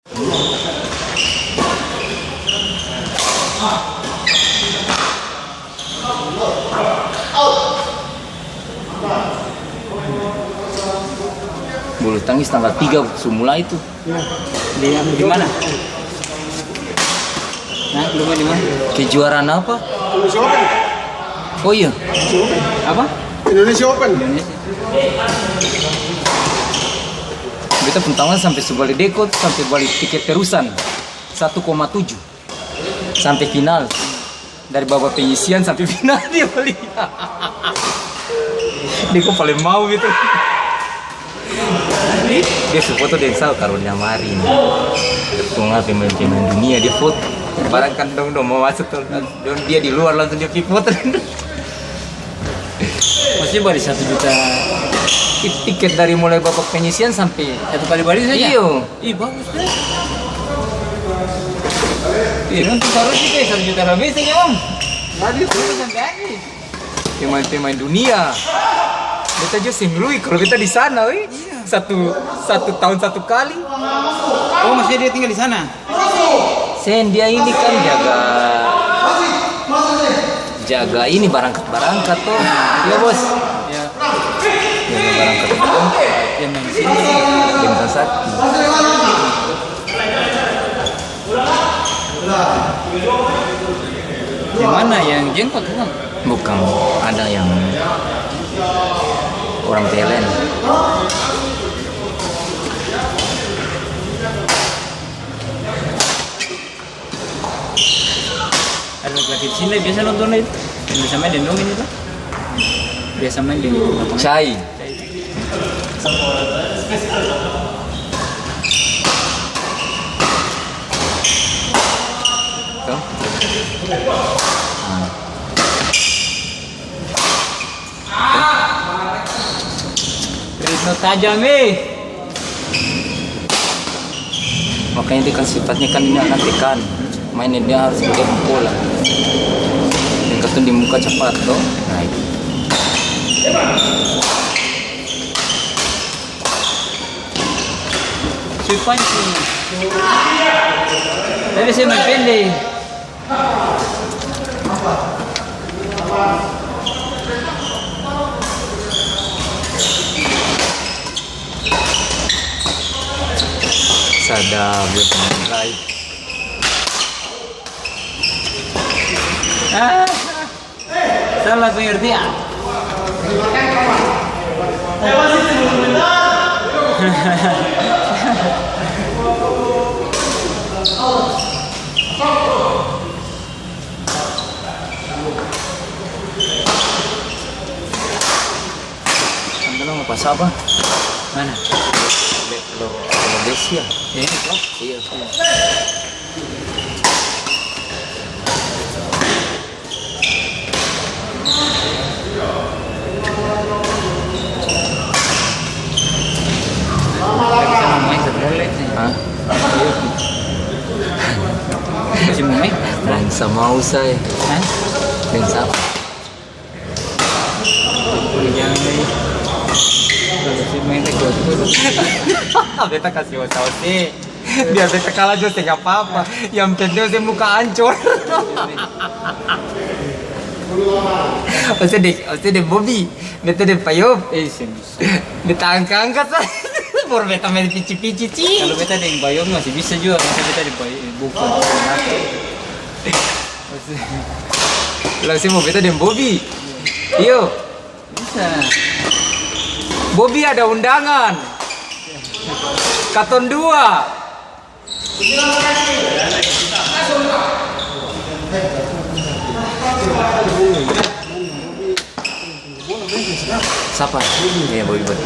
Bulu tangkis tanggal 3 semula itu. Di mana? Nah, belum di mana? Kejuaraan apa? Indonesia Open. Oh iya. Apa? Indonesia Open. Beta pertama sampai sebalik dekot, sampai balik tiket terusan 1,7 sampai final. Dari babak penyisian sampai final dia beli. Dia kok paling mau gitu. Dia foto dengan Sal karunia mari. Tunggal pemain-pemain dunia dia foto. Barang kan dong mau masuk tuh. Dia di luar langsung dia foto. Maksudnya balik 1 juta. Tiket dari mulai babak penyisian sampai 1 kali balik saja? Iya. Ih, bagus deh. Iya, nonton taruh sih kayak 1 juta lebih saja, Om. Tadi tuh. Sampai habis. Pemain-pemain dunia. Beta aja semilui kalau kita di sana, wih. Satu tahun 1 kali. Oh, maksudnya dia tinggal di sana? Sen dia ini kan jaga ini barangkat tuh. Iya bos. Ya. Jaga barangkat itu. Yang main di sini. Bintang Sakti. Yang mana? Yang jengkot bukan? Bukan, ada yang orang Thailand. Ada laki-laki di sini biasa nonton itu. Yang bisa main dendong ini tuh. Biasa main di lapangan. Chai. Tuh. Ritme tajam nih. Makanya dia kan sifatnya kan ini akan tekan. Mainnya dia harus pakai bola. Yang ketun di muka cepat tuh. Nah itu. Sweet punch ini. Tapi saya main pendek. Sadar dia pemain live. Salah pengertian. Anda lo ngepas apa? Mana? Kalau Desia. Ini kok. Iya. Bisa main sebenarnya sih. Hah? Masih mau main? Bangsa mau saya. Hah? Dan siapa? Jangan deh. Kalau sih main lagi dulu. Beta kasih tahu sih. Biar beta kalah juga nggak apa-apa. Yang penting saya muka hancur. Maksudnya deh Bobby. Beta deh Payop. Sih. Beta angkat-angkat saya. Baru beta main pici-pici sih. Kalau beta dengan bayong masih bisa juga. Masa beta di bukan. Langsung mau beta dan Bobby. Yuk. Bisa. Bobby ada undangan. Katon 2. Siapa? Ya Bobby buat